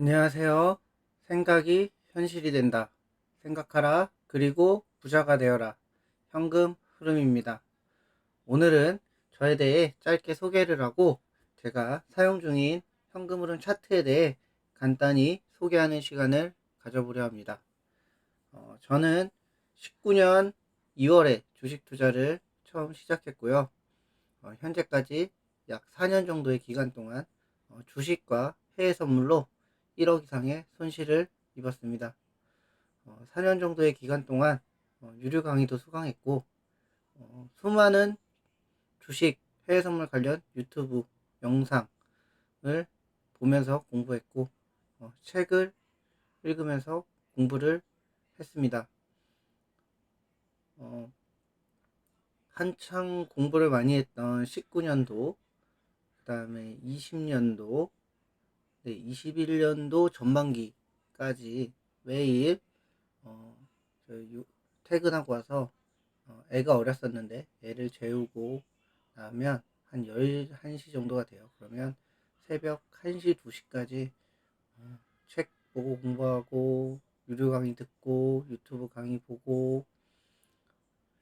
안녕하세요. 생각이 현실이 된다. 생각하라. 그리고 부자가 되어라. 현금 흐름입니다. 오늘은 저에 대해 짧게 소개를 하고 제가 사용 중인 현금 흐름 차트에 대해 간단히 소개하는 시간을 가져보려 합니다. 저는 19년 2월에 주식 투자를 처음 시작했고요. 현재까지 약 4년 정도의 기간 동안 주식과 해외 선물로 1억 이상의 손실을 입었습니다. 4년 정도의 기간 동안 유료 강의도 수강했고 수많은 주식, 해외 선물 관련 유튜브 영상을 보면서 공부했고 책을 읽으면서 공부를 했습니다. 어, 한창 공부를 많이 했던 19년도, 그 다음에 20년도, 21년도 전반기까지 매일 어, 퇴근하고 와서 애가 어렸었는데 애를 재우고 나면 한 11시 정도가 돼요. 그러면 새벽 1시, 2시까지 책 보고 공부하고 유료 강의 듣고 유튜브 강의 보고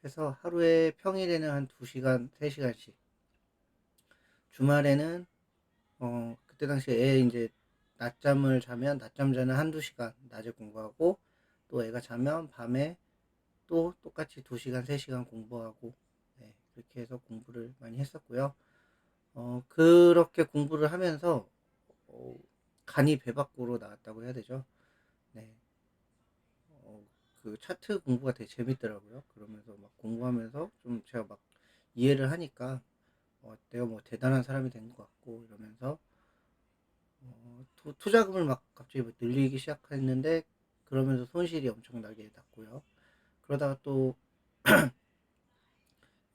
해서 하루에 평일에는 한 2시간, 3시간씩, 주말에는 그때 당시에 애 이제 낮잠을 자면 낮잠 자는 한두 시간 낮에 공부하고 또 애가 자면 밤에 또 똑같이 2시간, 3시간 공부하고 네, 그렇게 해서 공부를 많이 했었고요. 그렇게 공부를 하면서 어, 간이 배 밖으로 나왔다고 해야 되죠. 네, 어, 그 차트 공부가 되게 재밌더라고요. 그러면서 막 공부하면서 좀 제가 막 이해를 하니까 내가 뭐 대단한 사람이 된 것 같고 이러면서 투자금을 막 갑자기 막 늘리기 시작했는데 그러면서 손실이 엄청나게 났고요. 그러다가 또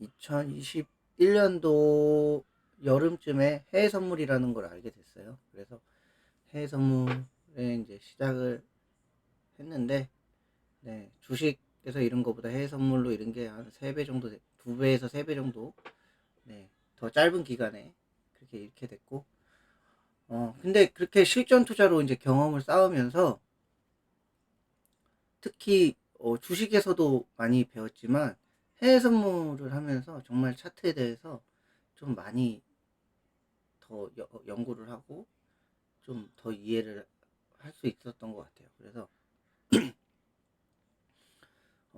2021년도 여름쯤에 해외 선물이라는 걸 알게 됐어요. 그래서 해외 선물에 이제 시작을 했는데, 네, 주식에서 이런 거보다 해외 선물로 이런 게 한 3배 정도, 2배에서 3배 정도, 네, 더 짧은 기간에 그렇게 이렇게 됐고, 근데 그렇게 실전 투자로 이제 경험을 쌓으면서 특히 주식에서도 많이 배웠지만 해외 선물을 하면서 정말 차트에 대해서 좀 많이 더 연구를 하고 좀 더 이해를 할 수 있었던 것 같아요. 그래서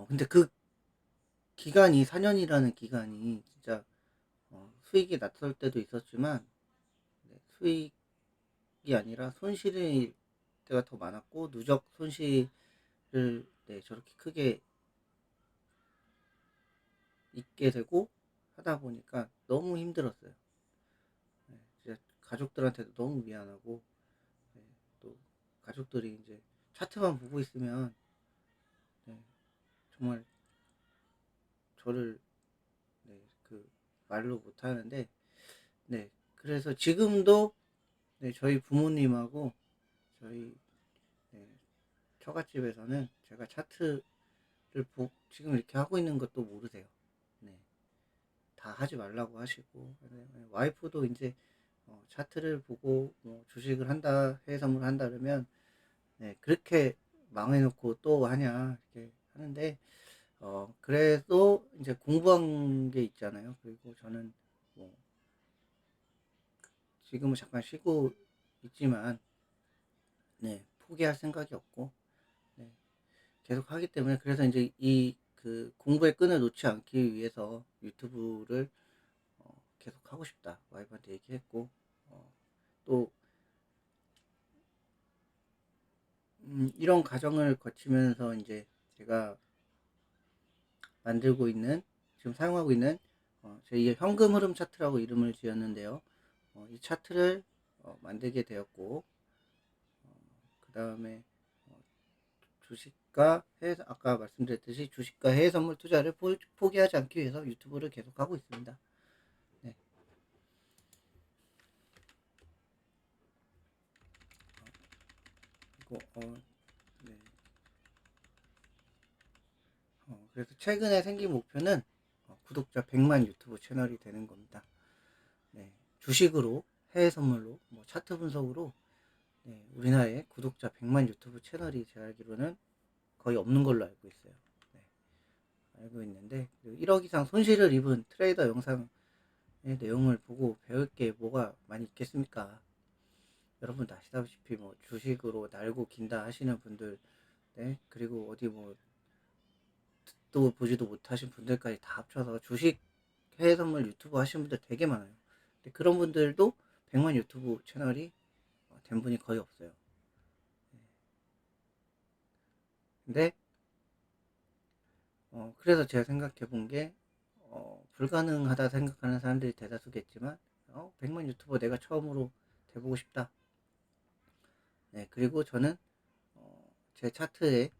근데 그 기간이 4년이라는 기간이 진짜 수익이 났을 때도 있었지만 네, 수익이 아니라 손실일 때가 더 많았고 누적 손실을 네, 저렇게 크게 입게 되고 하다 보니까 너무 힘들었어요. 네, 진짜 가족들한테도 너무 미안하고 네, 또 가족들이 이제 차트만 보고 있으면 네, 정말 저를 네, 그 말로 못 하는데 네, 그래서 지금도 네, 저희 부모님하고 저희 네, 처갓집에서는 제가 차트를 지금 이렇게 하고 있는 것도 모르세요. 네, 다 하지 말라고 하시고 네, 와이프도 이제 차트를 보고 뭐 주식을 한다, 해외 선물을 한다 그러면 네, 그렇게 망해놓고 또 하냐 이렇게 하는데 그래도 이제 공부한 게 있잖아요. 그리고 저는 뭐 지금은 잠깐 쉬고 있지만 네, 포기할 생각이 없고 네, 계속 하기 때문에 그래서 이제 이 그 공부의 끈을 놓지 않기 위해서 유튜브를 계속 하고 싶다 와이프한테 얘기했고 또 이런 과정을 거치면서 이제 제가 만들고 있는 지금 사용하고 있는 제2의 현금 흐름 차트라고 이름을 지었는데요. 이 차트를 만들게 되었고 그 다음에 주식과 해외, 아까 말씀드렸듯이 주식과 해외 선물 투자를 포기하지 않기 위해서 유튜브를 계속 하고 있습니다. 네. 그리고 네. 그래서 최근에 생긴 목표는 구독자 100만 유튜브 채널이 되는 겁니다. 네. 주식으로 해외 선물로 뭐 차트 분석으로 네, 우리나라에 구독자 100만 유튜브 채널이 제가 알기로는 거의 없는 걸로 알고 있어요. 네, 알고 있는데 1억 이상 손실을 입은 트레이더 영상의 내용을 보고 배울 게 뭐가 많이 있겠습니까? 여러분도 아시다시피 뭐 주식으로 날고 긴다 하시는 분들, 네, 그리고 어디 뭐 듣도 보지도 못하신 분들까지 다 합쳐서 주식 해외 선물 유튜브 하시는 분들 되게 많아요. 근데 그런 분들도 100만 유튜브 채널이 된 분이 거의 없어요. 근데 그래서 제가 생각해 본 게 불가능하다 생각하는 사람들이 대다수겠지만 100만 유튜버 내가 처음으로 돼보고 싶다. 네, 그리고 저는 제 차트에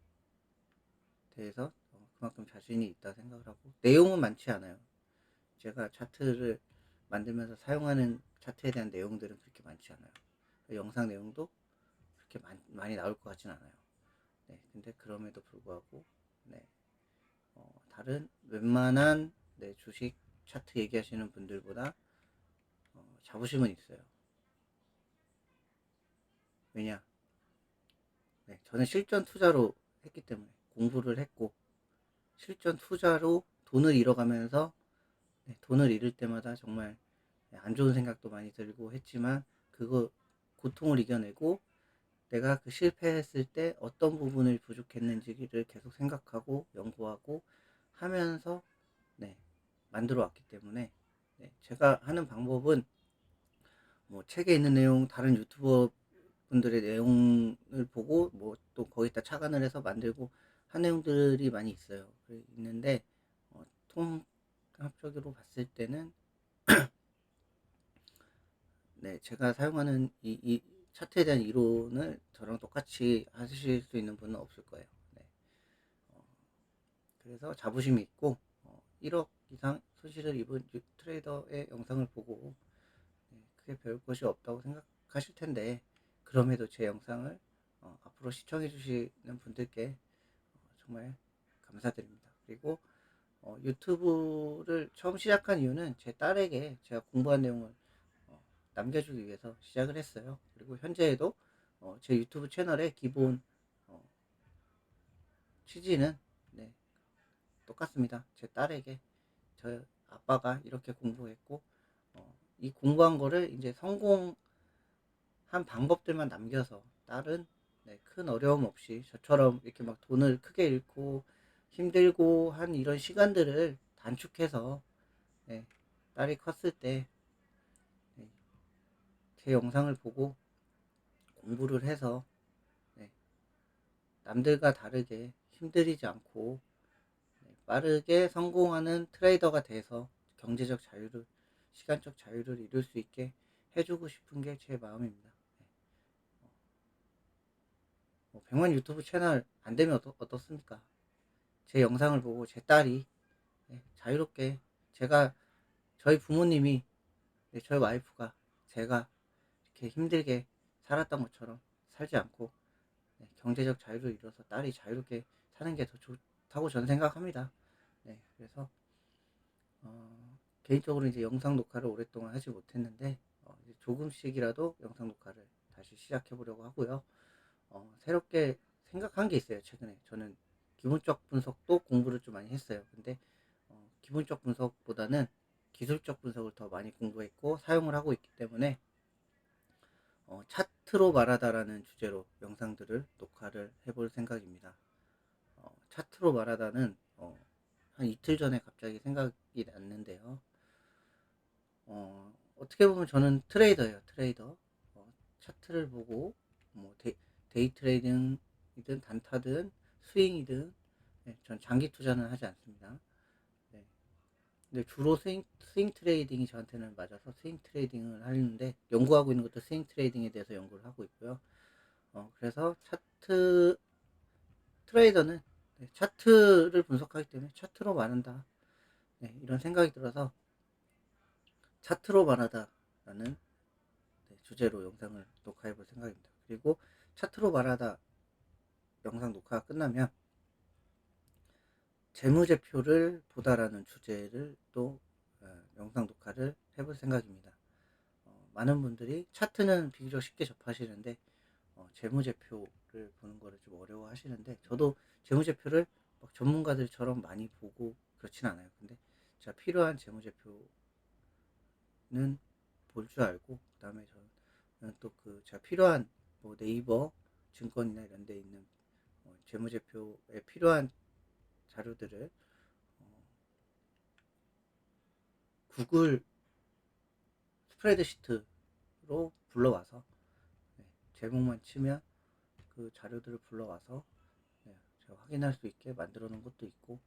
대해서 그만큼 자신이 있다 생각을 하고 내용은 많지 않아요. 제가 차트를 만들면서 사용하는 차트에 대한 내용들은 그렇게 많지 않아요. 그 영상 내용도 그렇게 많이 나올 것 같진 않아요. 네, 근데 그럼에도 불구하고 네, 다른 웬만한 네, 주식 차트 얘기하시는 분들보다 자부심은 있어요. 왜냐? 네, 저는 실전 투자로 했기 때문에 공부를 했고 실전 투자로 돈을 잃어가면서 네, 돈을 잃을 때마다 정말 안 좋은 생각도 많이 들고 했지만 그거 고통을 이겨내고 내가 그 실패했을 때 어떤 부분을 부족했는지를 계속 생각하고 연구하고 하면서 네, 만들어 왔기 때문에 네, 제가 하는 방법은 뭐 책에 있는 내용 다른 유튜버 분들의 내용을 보고 뭐 또 거기다 착안을 해서 만들고 한 내용들이 많이 있어요. 있는데 통합적으로 봤을 때는 네, 제가 사용하는 이 차트에 대한 이론을 저랑 똑같이 하실 수 있는 분은 없을 거예요. 네. 어, 그래서 자부심이 있고 1억 이상 손실을 입은 트레이더의 영상을 보고 네, 크게 배울 것이 없다고 생각하실 텐데 그럼에도 제 영상을 앞으로 시청해 주시는 분들께 정말 감사드립니다. 그리고 유튜브를 처음 시작한 이유는 제 딸에게 제가 공부한 내용을 남겨주기 위해서 시작을 했어요. 그리고 현재에도 제 유튜브 채널의 기본 어, 취지는 네, 똑같습니다. 제 딸에게 저 아빠가 이렇게 공부했고 이 공부한 거를 이제 성공한 방법들만 남겨서 딸은 네, 큰 어려움 없이 저처럼 이렇게 막 돈을 크게 잃고 힘들고 한 이런 시간들을 단축해서 네, 딸이 컸을 때 제 영상을 보고 공부를 해서 네, 남들과 다르게 힘들이지 않고 네, 빠르게 성공하는 트레이더가 돼서 경제적 자유를, 시간적 자유를 이룰 수 있게 해주고 싶은 게 제 마음입니다. 네. 100만 유튜브 채널 안 되면 어떻습니까? 제 영상을 보고 제 딸이 네, 자유롭게 제가 저희 부모님이 네, 저희 와이프가 제가 이렇게 힘들게 살았던 것처럼 살지 않고 네, 경제적 자유를 이뤄서 딸이 자유롭게 사는 게 더 좋다고 저는 생각합니다. 네, 그래서 개인적으로 이제 영상 녹화를 오랫동안 하지 못했는데 이제 조금씩이라도 영상 녹화를 다시 시작해 보려고 하고요. 새롭게 생각한 게 있어요. 최근에 저는 기본적 분석도 공부를 좀 많이 했어요. 근데 기본적 분석보다는 기술적 분석을 더 많이 공부했고 사용을 하고 있기 때문에 차트로 말하다라는 주제로 영상들을 녹화를 해볼 생각입니다. 차트로 말하다는 한 이틀 전에 갑자기 생각이 났는데요. 어떻게 보면 저는 트레이더예요. 트레이더. 차트를 보고 뭐 데이 트레이딩이든 단타든 스윙이든 네, 전 장기 투자는 하지 않습니다. 네. 근데 주로 스윙 트레이딩이 저한테는 맞아서 스윙 트레이딩을 하는데 연구하고 있는 것도 스윙 트레이딩에 대해서 연구를 하고 있고요. 그래서 차트 트레이더는 네, 차트를 분석하기 때문에 차트로 말한다. 네, 이런 생각이 들어서 차트로 말하다라는 네, 주제로 영상을 녹화해 볼 생각입니다. 그리고 차트로 말하다 영상 녹화가 끝나면 재무제표를 보다라는 주제를 또 영상 녹화를 해볼 생각입니다. 많은 분들이 차트는 비교적 쉽게 접하시는데 재무제표를 보는 거를 좀 어려워 하시는데, 저도 재무제표를 막 전문가들처럼 많이 보고 그렇진 않아요. 근데 제가 필요한 재무제표는 볼 줄 알고, 그 다음에 저는 또 그 제가 필요한 뭐 네이버 증권이나 이런 데 있는 재무제표에 필요한 자료들을 구글 스프레드시트로 불러와서, 제목만 치면 그 자료들을 불러와서 제가 확인할 수 있게 만들어 놓은 것도 있고,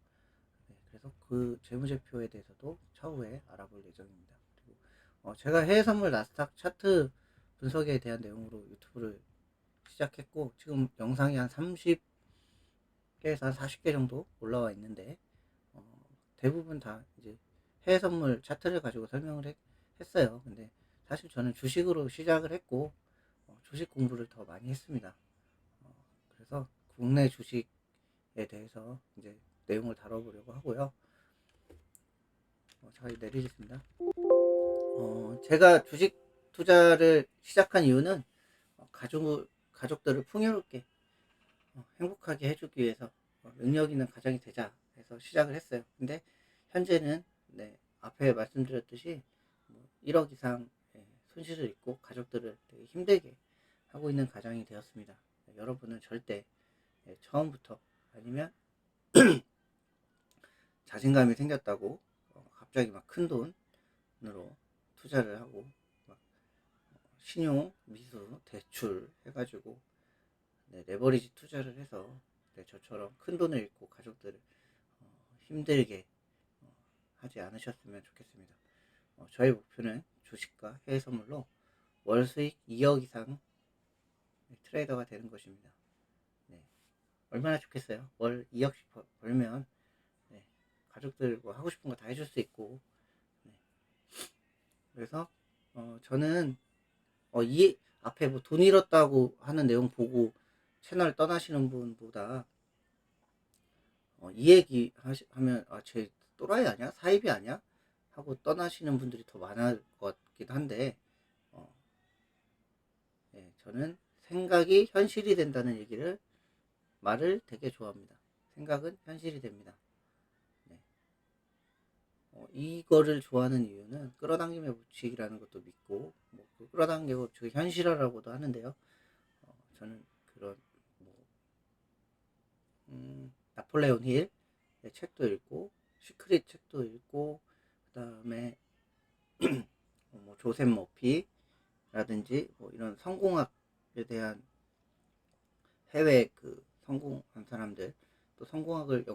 그래서 그 재무제표에 대해서도 차후에 알아볼 예정입니다. 그리고 제가 해외선물 나스닥 차트 분석에 대한 내용으로 유튜브를 시작했고, 지금 영상이 한 30개에서 한 40개 정도 올라와 있는데, 대부분 다 이제 해외선물 차트를 가지고 설명을 했어요. 근데 사실 저는 주식으로 시작을 했고, 주식 공부를 더 많이 했습니다. 그래서 국내 주식에 대해서 이제 내용을 다뤄보려고 하고요. 잘 내리겠습니다. 제가 주식 투자를 시작한 이유는 가족들을 풍요롭게 행복하게 해주기 위해서 능력 있는 가정이 되자 해서 시작을 했어요. 근데 현재는 앞에 말씀드렸듯이 1억 이상 손실을 입고 가족들을 되게 힘들게 하고 있는 가정이 되었습니다. 여러분은 절대 처음부터 아니면 자신감이 생겼다고 갑자기 막 큰 돈으로 투자를 하고 막 신용, 미수, 대출 해가지고 레버리지 투자를 해서 저처럼 큰 돈을 잃고 가족들을 힘들게 하지 않으셨으면 좋겠습니다. 저의 목표는 주식과 해외 선물로 월 수익 2억 이상 트레이더가 되는 것입니다. 얼마나 좋겠어요. 월 2억씩 벌면 가족들 뭐 하고 싶은 거 다 해줄 수 있고, 그래서 저는 이 앞에 뭐 돈 잃었다고 하는 내용 보고 채널 떠나시는 분보다 이 얘기 하면 쟤 또라이 아니야? 사입이 아니야? 하고 떠나시는 분들이 더 많을 것 같기도 한데, 저는 생각이 현실이 된다는 말을 되게 좋아합니다. 생각은 현실이 됩니다. 이거를 좋아하는 이유는 끌어당김의 법칙이라는 것도 믿고, 그 끌어당김의 법칙을 현실화라고도 하는데요. 저는 그런 나폴레온 힐의 책도 읽고, 시크릿 책도 읽고, 그 다음에 조셉 머피라든지 이런 성공학에 대한 해외 성공한 사람들, 또 성공학을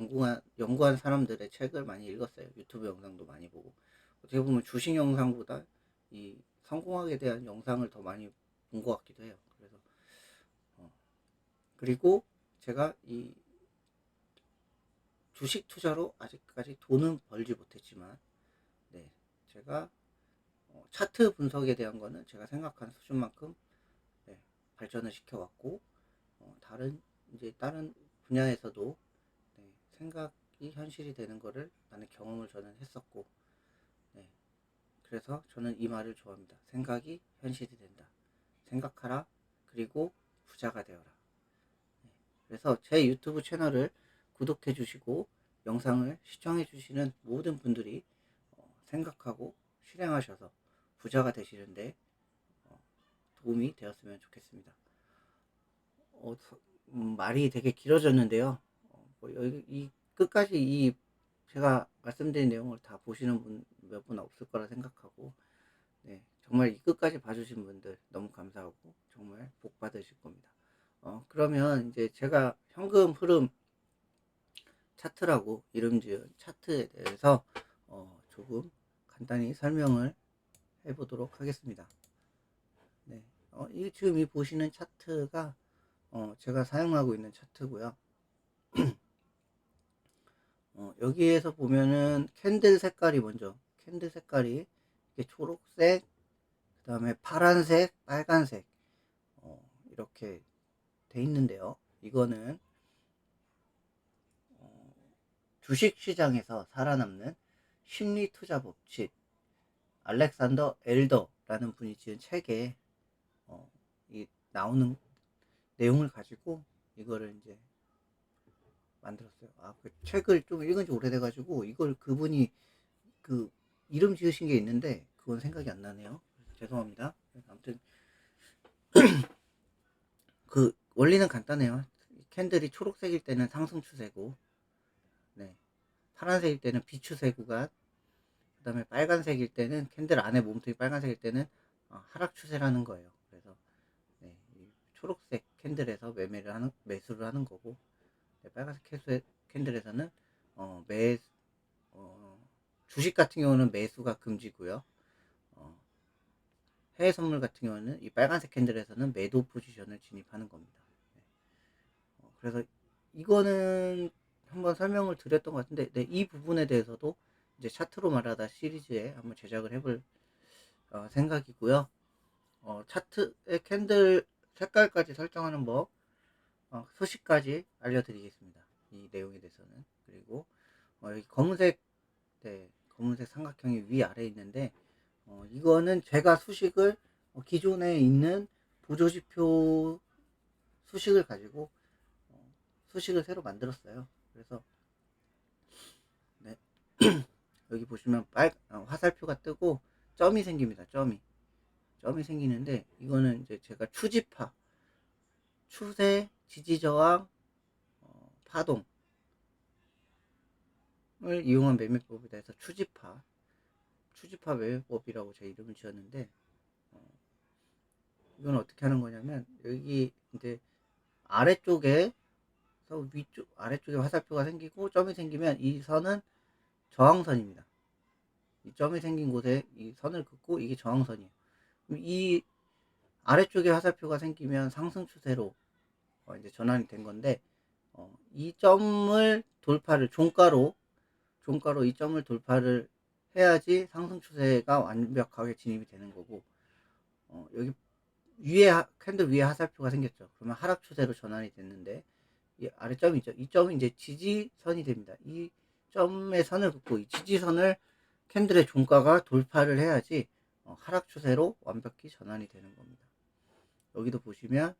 연구한 사람들의 책을 많이 읽었어요. 유튜브 영상도 많이 보고, 어떻게 보면 주식 영상보다 이 성공학에 대한 영상을 더 많이 본 것 같기도 해요. 그래서 그리고 제가 이 주식 투자로 아직까지 돈은 벌지 못했지만, 제가 차트 분석에 대한 거는 제가 생각한 수준만큼 발전을 시켜왔고, 다른 분야에서도 생각이 현실이 되는 거를 많은 경험을 저는 했었고, 그래서 저는 이 말을 좋아합니다. 생각이 현실이 된다. 생각하라. 그리고 부자가 되어라. 그래서 제 유튜브 채널을 구독해 주시고 영상을 시청해 주시는 모든 분들이 생각하고 실행하셔서 부자가 되시는데 도움이 되었으면 좋겠습니다. 말이 되게 길어졌는데요. 이 끝까지 제가 말씀드린 내용을 다 보시는 분 몇 분 없을 거라 생각하고, 정말 이 끝까지 봐주신 분들 너무 감사하고 정말 복 받으실 겁니다. 그러면 이제 제가 현금 흐름 차트라고 이름 지은 차트에 대해서 조금 간단히 설명을 해보도록 하겠습니다. 지금 이 보시는 차트가 제가 사용하고 있는 차트고요. 여기에서 보면은 캔들 색깔이 이렇게 초록색, 그 다음에 파란색, 빨간색 이렇게 돼 있는데요. 이거는 주식시장에서 살아남는 심리투자 법칙, 알렉산더 엘더라는 분이 지은 책에 나오는 내용을 가지고 이거를 이제 만들었어요. 그 책을 좀 읽은 지 오래돼가지고 이걸 그분이 그 이름 지으신 게 있는데 그건 생각이 안 나네요. 죄송합니다. 아무튼 그 원리는 간단해요. 캔들이 초록색일 때는 상승 추세고, 네, 파란색일 때는 비추세 구간, 그 다음에 빨간색일 때는 캔들 안에 몸통이 빨간색일 때는 하락 추세라는 거예요. 그래서 네, 초록색 캔들에서 매수를 하는 거고, 네, 빨간색 캔들에서는 매 주식 같은 경우는 매수가 금지고요. 해외 선물 같은 경우는 이 빨간색 캔들에서는 매도 포지션을 진입하는 겁니다. 네. 그래서 이거는 한번 설명을 드렸던 것 같은데, 네, 이 부분에 대해서도 이제 차트로 말하다 시리즈에 한번 제작을 해볼 생각이고요. 차트의 캔들 색깔까지 설정하는 법, 소식까지 알려드리겠습니다. 이 내용에 대해서는. 그리고 여기 검은색, 네, 검은색 삼각형이 위아래에 있는데, 이거는 제가 수식을 기존에 있는 보조지표 수식을 가지고 수식을 새로 만들었어요. 그래서 네, 여기 보시면 화살표가 뜨고 점이 생깁니다. 점이 생기는데, 이거는 이제 제가 추세, 지지저항, 파동을 이용한 매매법에 대해서 추지파 매매법이라고 제 이름을 지었는데, 이건 어떻게 하는 거냐면, 여기 이제 아래쪽에 아래쪽에 화살표가 생기고 점이 생기면 이 선은 저항선입니다. 이 점이 생긴 곳에 이 선을 긋고 이게 저항선이에요. 이 아래쪽에 화살표가 생기면 상승 추세로 이제 전환이 된 건데, 이 점을 종가로 이 점을 돌파를 해야지 상승 추세가 완벽하게 진입이 되는 거고, 여기 캔들 위에 화살표가 생겼죠. 그러면 하락 추세로 전환이 됐는데, 이 아래점이 있죠. 이 점이 이제 지지선이 됩니다. 이 점에 선을 긋고 이 지지선을 캔들의 종가가 돌파를 해야지 하락 추세로 완벽히 전환이 되는 겁니다. 여기도 보시면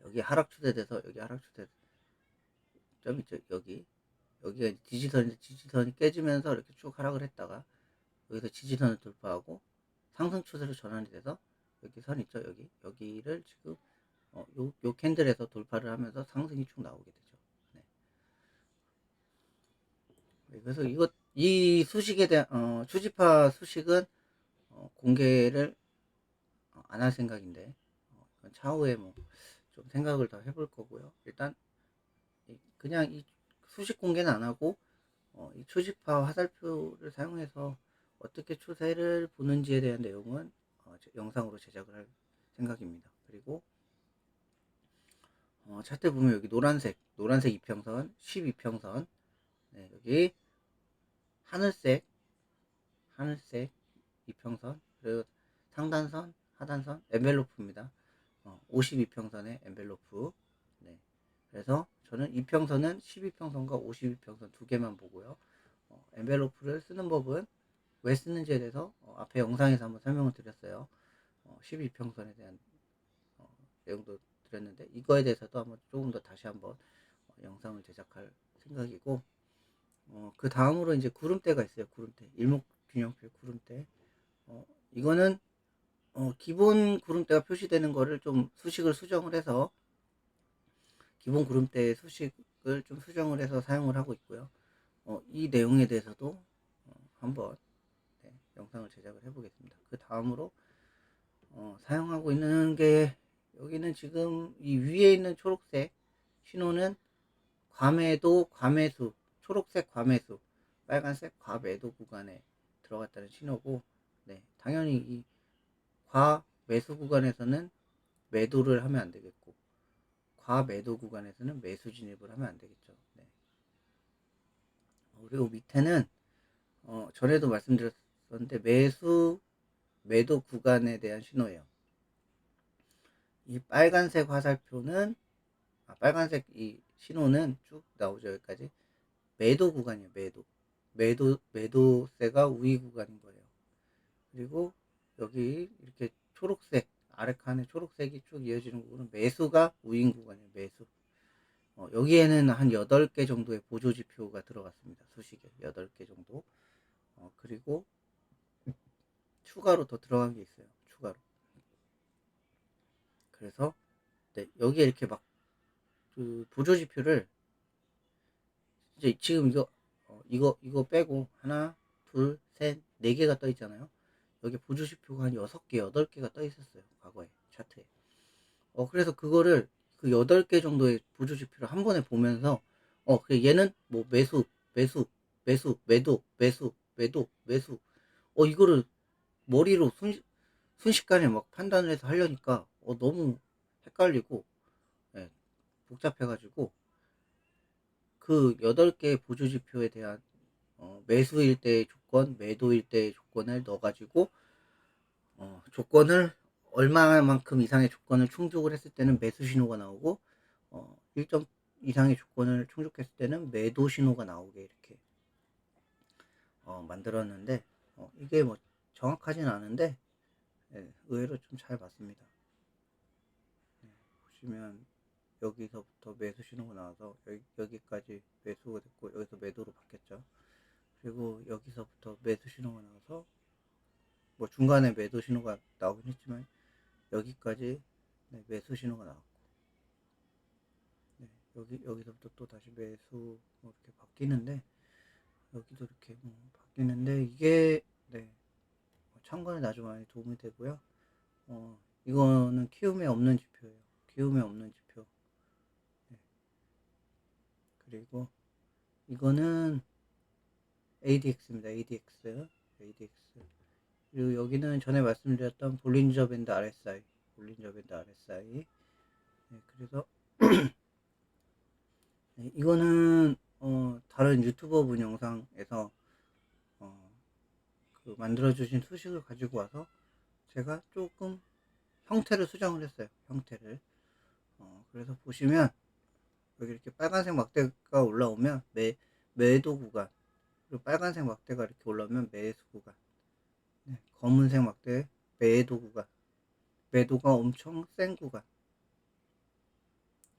여기 하락 추세돼서 여기 하락 추세 점 있죠. 여기가 지지선이 깨지면서 이렇게 쭉 하락을 했다가 여기서 지지선을 돌파하고 상승 추세로 전환이 돼서 여기 선 있죠. 여기를 지금 요 캔들에서 돌파를 하면서 상승이 쭉 나오게 되죠. 네. 그래서 이 수식에 대한 추지파 수식은 공개를 안 할 생각인데, 차후에 뭐 좀 생각을 더 해볼 거고요. 일단 그냥 이 수식 공개는 안 하고 이 추지파 화살표를 사용해서 어떻게 추세를 보는지에 대한 내용은 영상으로 제작을 할 생각입니다. 그리고 차트 보면 여기 노란색 이평선, 12평선, 네, 여기 하늘색 이평선, 그리고 상단선, 하단선, 엔벨로프입니다. 52평선의 엔벨로프. 네. 그래서 저는 이평선은 12평선과 52평선 두 개만 보고요. 엔벨로프를 쓰는 법은 왜 쓰는지에 대해서 앞에 영상에서 한번 설명을 드렸어요. 12평선에 대한 내용도 드렸는데, 이거에 대해서도 한번 조금 더 다시 한번 영상을 제작할 생각이고, 그 다음으로 이제 구름대가 있어요. 구름대, 일목균형표 구름대. 이거는 기본 구름대가 표시되는 거를 좀 수식을 수정을 해서 기본 구름대의 수식을 좀 수정을 해서 사용을 하고 있고요. 이 내용에 대해서도 한번 영상을 제작을 해보겠습니다. 그 다음으로 사용하고 있는 게, 여기는 지금 이 위에 있는 초록색 신호는 과매수, 초록색 과매수, 빨간색 과매도 구간에 들어갔다는 신호고, 네, 당연히 이 과매수 구간에서는 매도를 하면 안 되겠고, 과매도 구간에서는 매수 진입을 하면 안 되겠죠. 네. 그리고 밑에는 전에도 말씀드렸었는데 매도 구간에 대한 신호예요. 이 빨간색 화살표는 빨간색 이 신호는 쭉 나오죠. 여기까지 매도 구간이에요. 매도세가 우위 구간인 거예요. 그리고 여기 이렇게 초록색 아래 칸에 초록색이 쭉 이어지는 부분은 매수가 우인 구간이에요. 매수. 여기에는 한 8개 정도의 보조지표가 들어갔습니다. 수식에 8개 정도. 그리고 추가로 더 들어간 게 있어요. 추가로. 그래서 네, 여기에 이렇게 막 그 보조지표를 이제 지금 이거 빼고 하나, 둘, 셋, 네 개가 떠 있잖아요. 여기 보조지표가 한 6개, 8개가 떠 있었어요. 과거에 차트에. 그래서 그거를 그 8개 정도의 보조지표를 한 번에 보면서 얘는 뭐 매수, 매수, 매수, 매도, 매수, 매도, 매수. 이거를 머리로 순식간에 막 판단을 해서 하려니까 너무 헷갈리고 예, 복잡해가지고 그 8개의 보조지표에 대한 매수일 때의 조건, 매도일 때의 조건을 넣어가지고 조건을 얼마만큼 이상의 조건을 충족을 했을 때는 매수 신호가 나오고 일정 이상의 조건을 충족했을 때는 매도 신호가 나오게 이렇게 만들었는데 이게 뭐 정확하진 않은데 의외로 좀 잘 맞습니다. 보시면 여기서부터 매수 신호가 나와서 여기까지 매수가 됐고 여기서 매도로 바뀌었죠. 그리고 여기서부터 매수 신호가 나와서 뭐 중간에 매도 신호가 나오긴 했지만 여기까지 매수 신호가 나왔고 여기서부터 또 다시 매수 이렇게 바뀌는데 여기도 이렇게 바뀌는데 이게 참고에 아주 많이 도움이 되고요. 이거는 키움에 없는 지표예요. 키움에 없는 지표. 그리고 이거는 ADX입니다. ADX. 그리고 여기는 전에 말씀드렸던 볼린저 밴드 RSI. 그래서 이거는 다른 유튜버 분 영상에서 그 만들어주신 수식을 가지고 와서 제가 조금 형태를 수정을 했어요. 형태를. 그래서 보시면 여기 이렇게 빨간색 막대가 올라오면 매도 구간, 그리고 빨간색 막대가 이렇게 올라오면 매수 구간, 검은색 막대 매도 구간, 매도가 엄청 센 구간,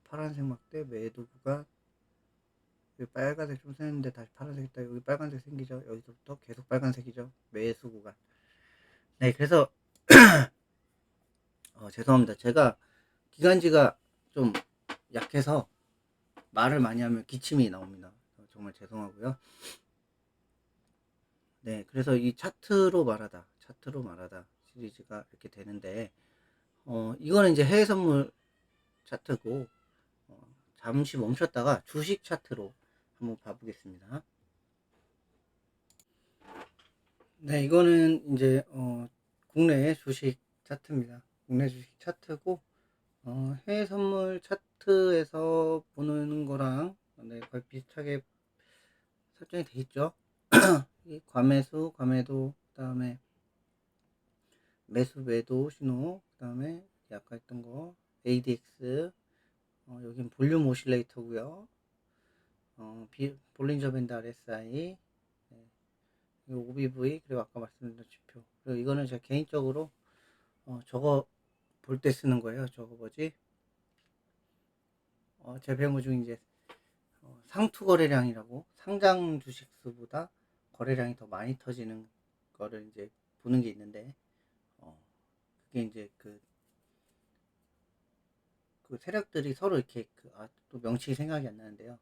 파란색 막대 매도 구간, 여기 빨간색 좀 생겼는데 다시 파란색 있다. 여기 빨간색 생기죠. 여기서부터 계속 빨간색이죠. 매수 구간. 네, 그래서 죄송합니다. 제가 기관지가 좀 약해서 말을 많이 하면 기침이 나옵니다. 정말 죄송하고요. 네, 그래서 이 차트로 말하다 시리즈가 이렇게 되는데, 이거는 이제 해외 선물 차트고, 잠시 멈췄다가 주식 차트로 한번 봐보겠습니다. 네, 이거는 이제, 국내 주식 차트입니다. 국내 주식 차트고, 해외 선물 차트에서 보는 거랑 거의 비슷하게 설정이 돼 있죠. 과매수, 과매도, 그 다음에 매수, 매도 신호, 그 다음에 아까 했던 거 ADX, 여긴 볼륨 오실레이터고요. 볼린저 밴드 RSI, 네, OBV, 그리고 아까 말씀드린 지표. 그리고 이거는 제가 개인적으로 저거 볼 때 쓰는 거예요. 저거 뭐지? 제 배운 거 중에 이제 상투 거래량이라고, 상장 주식 수보다 거래량이 더 많이 터지는 거를 이제 보는 게 있는데, 그게 이제 그 세력들이 서로 이렇게 또 명칭이 생각이 안 나는데요.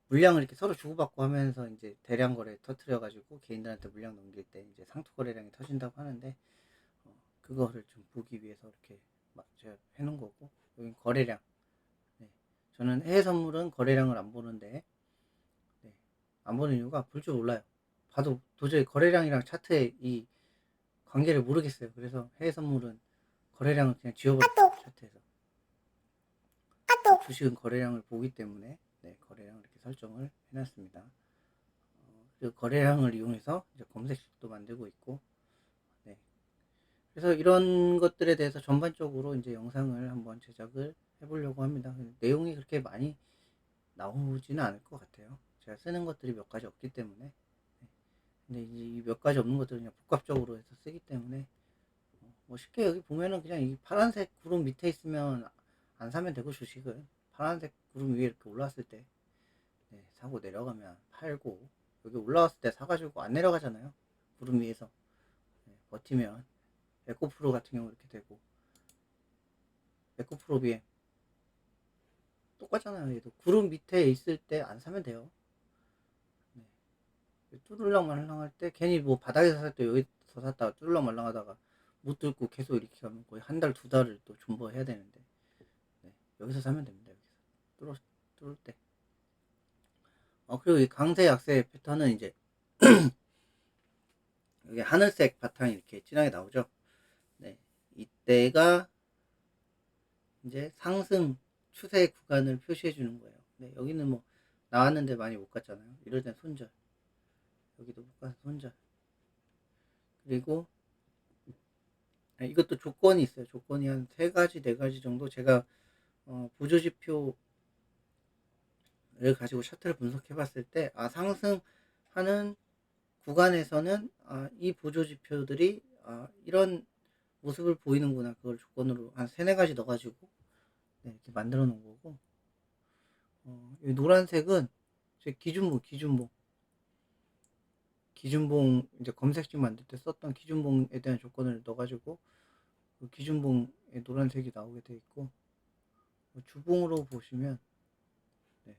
물량을 이렇게 서로 주고받고 하면서 이제 대량 거래 터트려 가지고 개인들한테 물량 넘길 때 이제 상투 거래량이 터진다고 하는데, 그거를 좀 보기 위해서 이렇게 제가 해놓은 거고, 여기 거래량. 네. 저는 해외 선물은 거래량을 안 보는데, 안 보는 이유가 볼 줄 몰라요. 봐도 도저히 거래량이랑 차트의 이 관계를 모르겠어요. 그래서 해외 선물은 거래량을 그냥 지워버렸어요. 차트에서. 주식은 거래량을 보기 때문에 거래량을 이렇게 설정을 해놨습니다. 그리고 거래량을 이용해서 이제 검색식도 만들고 있고, 그래서 이런 것들에 대해서 전반적으로 이제 영상을 한번 제작을 해보려고 합니다. 내용이 그렇게 많이 나오지는 않을 것 같아요. 제가 쓰는 것들이 몇 가지 없기 때문에. 근데 이제 이 몇 가지 없는 것들은 그냥 복합적으로 해서 쓰기 때문에 뭐 쉽게 여기 보면은 그냥 이 파란색 구름 밑에 있으면 안 사면 되고, 주식은 파란색 구름 위에 이렇게 올라왔을 때 네, 사고 내려가면 팔고, 여기 올라왔을 때 사가지고 안 내려가잖아요. 구름 위에서 네, 버티면 에코프로 같은 경우 이렇게 되고, 에코프로 비에 똑같잖아요. 얘도 구름 밑에 있을 때 안 사면 돼요. 네. 뚜들랑말랑 할 때 괜히 뭐 바닥에서 살 때 여기서 샀다가 뚜들랑말랑 하다가 못 들고 계속 이렇게 가면 거의 한 달, 두 달을 또 존버해야 되는데 네. 여기서 사면 됩니다. 여기서 뚫을 때. 그리고 이 강세 약세 패턴은 이제 여기 하늘색 바탕이 이렇게 진하게 나오죠. 네. 이때가 이제 상승 추세 구간을 표시해 주는 거예요. 네. 여기는 뭐 나왔는데 많이 못 갔잖아요. 이럴 땐 손절. 여기도 못 가서 손절. 그리고 이것도 조건이 있어요. 조건이 한 3가지, 4가지 정도. 제가 보조지표를 가지고 차트를 분석해 봤을 때, 상승하는 구간에서는 이 보조지표들이 이런 모습을 보이는구나. 그걸 조건으로 한 3-4가지 넣어가지고 네, 이렇게 만들어 놓은 거고, 이 노란색은 제 기준봉 이제 검색식 만들 때 썼던 기준봉에 대한 조건을 넣어가지고 그 기준봉에 노란색이 나오게 돼 있고, 주봉으로 보시면 네,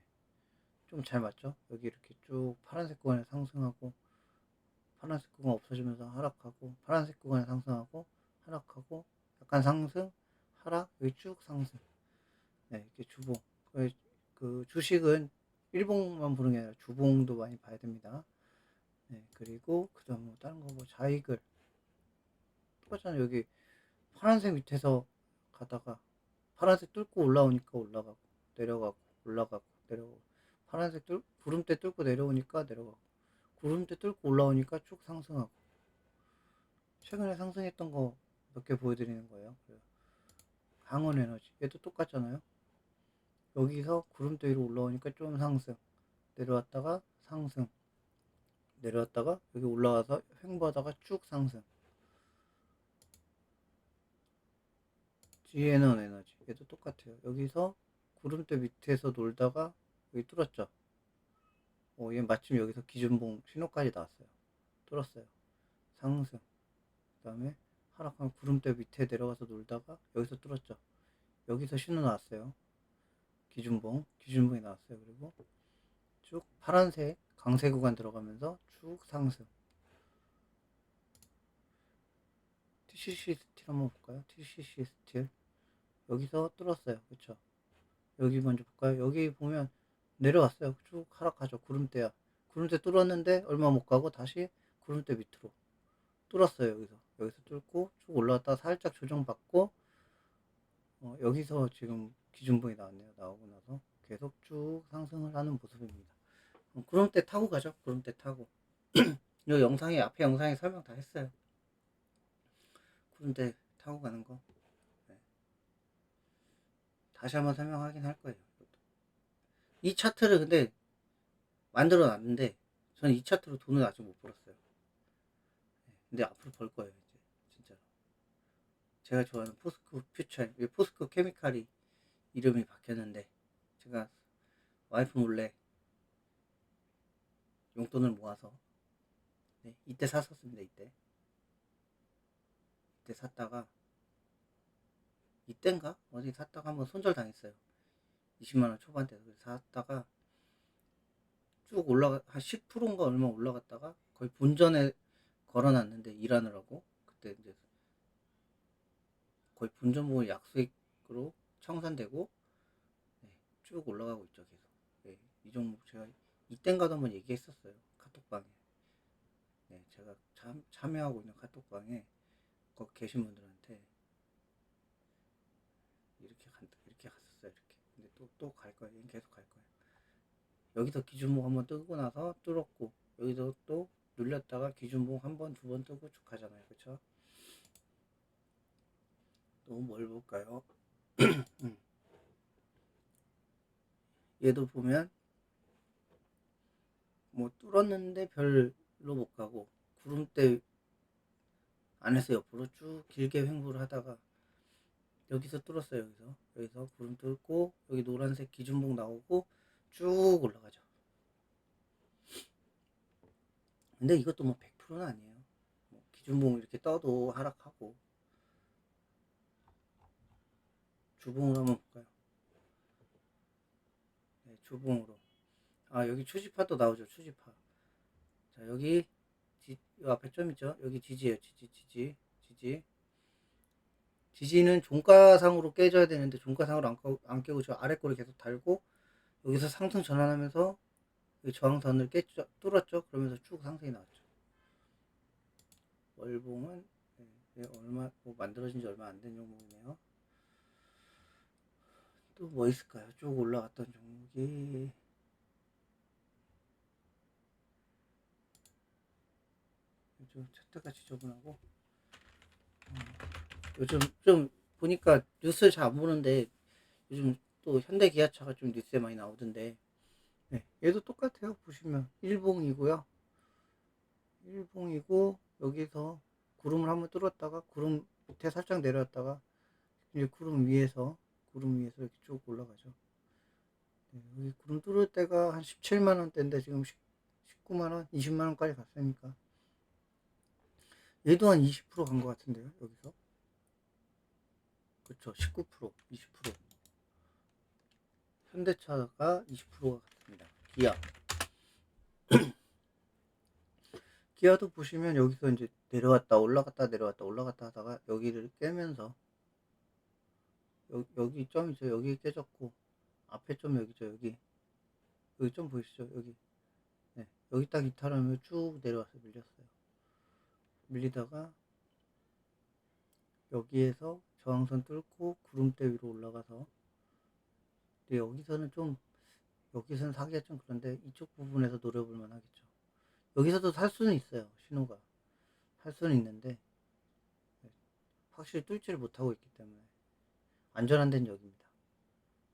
좀 잘 맞죠? 여기 이렇게 쭉 파란색 구간에 상승하고, 파란색 구간 없어지면서 하락하고, 파란색 구간에 상승하고 하락하고, 약간 상승 하락, 여기 쭉 상승. 네, 이렇게 주봉. 그 주식은 일봉만 보는 게 아니라 주봉도 많이 봐야 됩니다. 네, 그리고 그 다음 뭐 다른 거 뭐 자익을 똑같잖아요. 여기 파란색 밑에서 가다가 파란색 뚫고 올라오니까 올라가고 내려가고 올라가고 내려가고, 파란색 구름대 뚫고 내려오니까 내려가고, 구름대 뚫고 올라오니까 쭉 상승하고. 최근에 상승했던 거 몇 개 보여드리는 거예요. 강원에너지 얘도 똑같잖아요. 여기서 구름대 위로 올라오니까 좀 상승, 내려왔다가 상승, 내려왔다가 여기 올라와서 횡보하다가 쭉 상승. GN원 에너지 얘도 똑같아요. 여기서 구름대 밑에서 놀다가 여기 뚫었죠. 얘 마침 여기서 기준봉 신호까지 나왔어요. 뚫었어요. 상승. 그 다음에 하락한 구름대 밑에 내려가서 놀다가 여기서 뚫었죠. 여기서 신호 나왔어요. 기준봉이 나왔어요. 그리고 쭉 파란색 강세 구간 들어가면서 쭉 상승. TCC 스틸 한번 볼까요? TCC 스틸 여기서 뚫었어요. 그쵸? 여기 먼저 볼까요? 여기 보면 내려왔어요. 쭉 하락하죠. 구름대야. 구름대 뚫었는데 얼마 못 가고 다시 구름대 밑으로 뚫었어요. 여기서 뚫고 쭉 올라왔다가 살짝 조정받고, 여기서 지금 기준봉이 나왔네요. 나오고 나서 계속 쭉 상승을 하는 모습입니다. 구름대 타고 가죠. 구름대 타고. 이 영상에 앞에 영상에 설명 다 했어요. 구름대 타고 가는 거. 네. 다시 한번 설명하긴 할 거예요. 이 차트를 근데 만들어 놨는데 저는 이 차트로 돈을 아직 못 벌었어요. 네. 근데 앞으로 벌 거예요. 이제 진짜로. 제가 좋아하는 포스코 퓨처, 포스코 케미칼이 이름이 바뀌었는데 제가 와이프 몰래 용돈을 모아서 네, 이때 샀었습니다. 이때 샀다가, 이땐가 어디 샀다가 한번 손절 당했어요. 20만원 초반대. 샀다가 쭉 올라가 한 10%인가 얼마 올라갔다가 거의 본전에 걸어놨는데 일하느라고, 그때 이제 거의 본전 보고 약수익으로 청산되고 네, 쭉 올라가고 있죠. 계속. 네, 이 종목 제가 이땐가도 한번 얘기했었어요. 카톡방에. 네, 제가 참여하고 있는 카톡방에 거기 계신 분들한테 이렇게 갔었어요. 이렇게. 근데 또 갈 거예요. 계속 갈 거예요. 여기서 기준봉 한번 뜨고 나서 뚫었고, 여기서 또 눌렸다가 기준봉 한 번, 두 번 뜨고 쭉 가잖아요. 그쵸? 또 뭘 볼까요? 얘도 보면 뭐 뚫었는데 별로 못 가고, 구름대 안에서 옆으로 쭉 길게 횡보를 하다가 여기서 뚫었어요. 여기서 구름 뚫고 여기 노란색 기준봉 나오고 쭉 올라가죠. 근데 이것도 뭐 100%는 아니에요. 뭐 기준봉 이렇게 떠도 하락하고. 주봉으로 한번 볼까요? 네, 주봉으로. 아, 여기 추지파도 나오죠. 추지파. 자, 여기 이 앞에 점 있죠? 여기 지지예요. 지지. 지지는 종가상으로 깨져야 되는데 종가상으로 안 깨고 저 아래 거를 계속 달고 여기서 상승 전환하면서 저항선을 뚫었죠. 그러면서 쭉 상승이 나왔죠. 월봉은 얼마 뭐 만들어진 지 얼마 안 된 종목이네요. 또 뭐 있을까요? 쭉 올라갔던 종목이 요즘 차트가 지저분하고 요즘 좀 보니까 뉴스를 잘 안 보는데 요즘 또 현대기아차가 좀 뉴스에 많이 나오던데 네, 얘도 똑같아요. 보시면 일봉이고요. 일봉이고 여기서 구름을 한번 뚫었다가 구름 밑에 살짝 내려왔다가 이제 구름 위에서 이렇게 쭉 올라가죠. 네, 여기 구름 뚫을 때가 한 17만 원대인데 지금 19만 원, 20만 원까지 갔으니까 얘도 한 20%간 것 같은데요. 여기서 그렇죠. 19%, 20%. 현대차가 20%가 같습니다. 기아도 보시면 여기서 이제 내려왔다 올라갔다 내려왔다 올라갔다 하다가 여기를 깨면서 여기 점이죠. 여기 깨졌고 앞에 점 여기죠. 여기 점 보이시죠? 여기 네, 여기 딱 이탈하면 쭉 내려와서 밀렸어요. 밀리다가 여기에서 저항선 뚫고 구름대 위로 올라가서 근데 여기서는 사기가 좀 그런데 이쪽 부분에서 노려볼만 하겠죠. 여기서도 살 수는 있어요. 신호가 살 수는 있는데 확실히 뚫지를 못하고 있기 때문에 안전한 데는 여기입니다.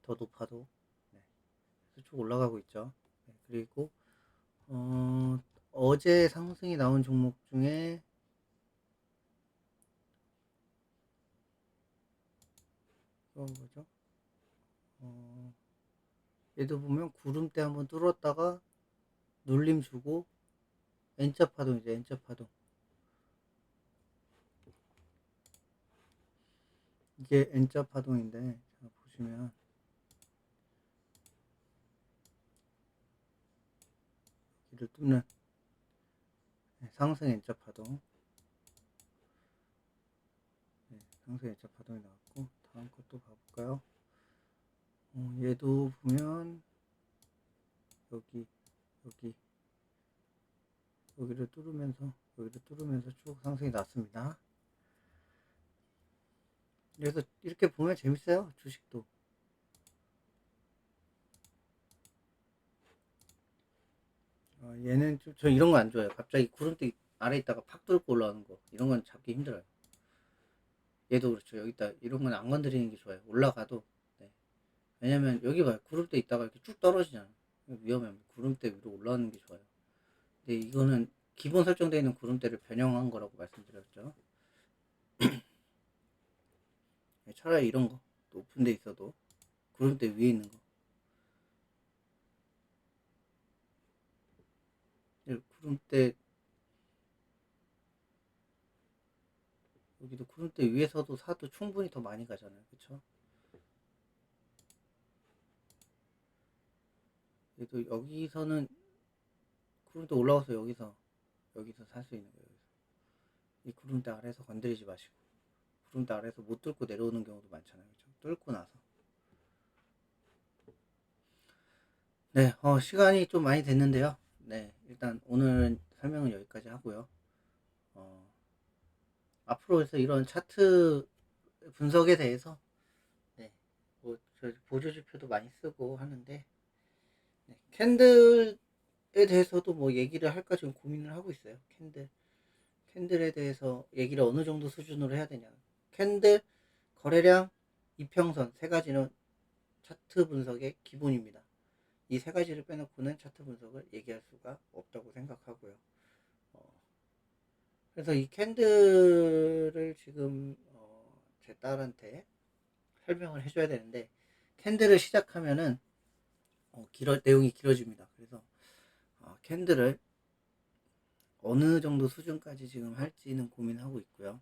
더 높아도 네. 쭉 올라가고 있죠. 네, 그리고 어제 상승이 나온 종목 중에 뭐죠? 얘도 보면 구름대 한번 뚫었다가 눌림 주고 N자 파동이죠. N자 파동. 이게 N자 파동인데 자, 보시면 여기를 뚫는 상승 N자 파동. 네, 상승 N자 파동이 나왔고 다음 것도 봐볼까요? 얘도 보면 여기 여기를 뚫으면서 쭉 상승이 났습니다. 그래서 이렇게 보면 재밌어요. 주식도. 얘는 저 이런 거 안 좋아해요. 갑자기 구름대 아래 있다가 팍 뚫고 올라오는 거 이런 건 잡기 힘들어요. 얘도 그렇죠. 여기다 이런 건 안 건드리는 게 좋아요. 올라가도 네. 왜냐면 여기 봐요. 구름대 있다가 이렇게 쭉 떨어지잖아. 위험하면 구름대 위로 올라오는 게 좋아요. 근데 이거는 기본 설정되어 있는 구름대를 변형한 거라고 말씀드렸죠. 차라리 이런 거 높은 데 있어도 구름대 위에 있는 거 구름대 여기도 구름대 위에서도 사도 충분히 더 많이 가잖아요. 그쵸? 그래도 여기서는 구름대 올라와서 여기서 살 수 있는 거예요. 이 구름대 아래에서 건드리지 마시고 구름대 아래에서 못 뚫고 내려오는 경우도 많잖아요. 그쵸? 뚫고 나서 네, 시간이 좀 많이 됐는데요. 네, 일단 오늘은 설명은 여기까지 하고요. 앞으로 해서 이런 차트 분석에 대해서 네, 뭐 보조지표도 많이 쓰고 하는데 네, 캔들에 대해서도 뭐 얘기를 할까 지금 고민을 하고 있어요. 캔들에 대해서 얘기를 어느 정도 수준으로 해야 되냐. 캔들, 거래량, 이평선 세 가지는 차트 분석의 기본입니다. 이 세 가지를 빼놓고는 차트 분석을 얘기할 수가 없다고 생각하고요. 그래서 이 캔들을 지금 제 딸한테 설명을 해줘야 되는데, 캔들을 시작하면은 내용이 길어집니다. 그래서 캔들을 어느 정도 수준까지 지금 할지는 고민하고 있고요.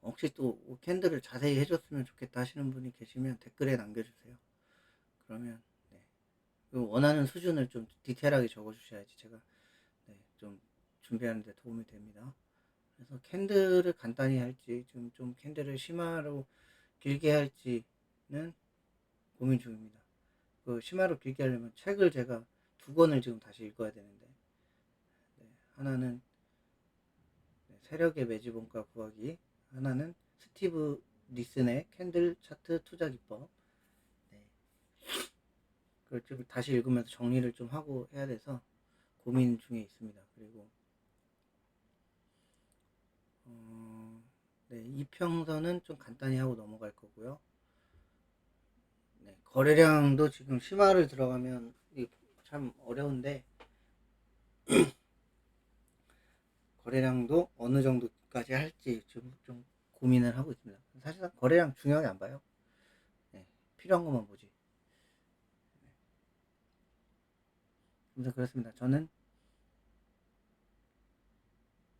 혹시 또 캔들을 자세히 해줬으면 좋겠다 하시는 분이 계시면 댓글에 남겨주세요. 그러면 네, 원하는 수준을 좀 디테일하게 적어주셔야지 제가 좀 준비하는 데 도움이 됩니다. 그래서 캔들을 간단히 할지 좀 캔들을 심화로 길게 할지는 고민 중입니다. 그 심화로 길게 하려면 책을 제가 2권을 지금 다시 읽어야 되는데, 하나는 세력의 매지본과 구하기, 하나는 스티브 니슨의 캔들 차트 투자 기법. 그걸 좀 다시 읽으면서 정리를 좀 하고 해야 돼서 고민 중에 있습니다. 그리고 이평선은 좀 간단히 하고 넘어갈 거고요. 거래량도 지금 심화를 들어가면 참 어려운데, 거래량도 어느 정도까지 할지 좀 고민을 하고 있습니다. 사실상 거래량 중요하게 안 봐요. 필요한 것만 보지. 그래서 그렇습니다. 저는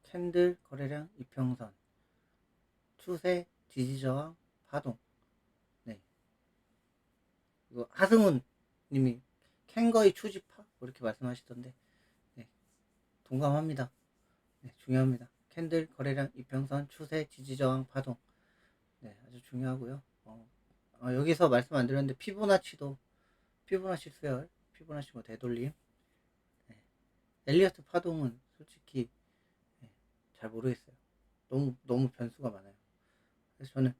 캔들 거래량 이평선, 추세, 지지저항, 파동. 네. 이거 하승훈 님이 캔거의 추지파? 뭐 이렇게 말씀하시던데, 네. 동감합니다. 네, 중요합니다. 캔들 거래량 이평선, 추세, 지지저항, 파동. 네, 아주 중요하고요. 여기서 말씀 안 드렸는데 피보나치 수열, 피보나치 뭐 되돌림. 네. 엘리어트 파동은 솔직히 잘 모르겠어요. 너무 변수가 많아요. 그래서 저는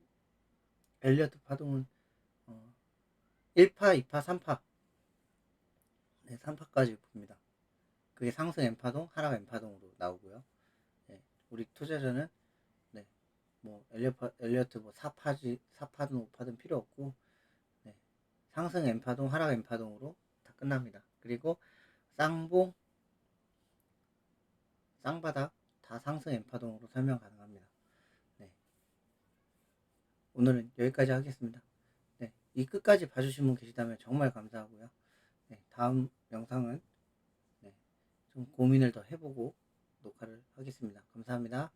엘리어트 파동은 1파, 2파, 3파, 3파까지 봅니다. 그게 상승 N파동, 하락 N파동으로 나오고요. 우리 투자자는 뭐 엘리어트 뭐 4파든 5파든 필요 없고, 상승 N파동, 하락 N파동으로 다 끝납니다. 그리고 쌍봉, 쌍바닥 다 상승 N파동으로 설명 가능합니다. 오늘은 여기까지 하겠습니다. 이 끝까지 봐주신 분 계시다면 정말 감사하고요. 다음 영상은 좀 고민을 더 해보고 녹화를 하겠습니다. 감사합니다.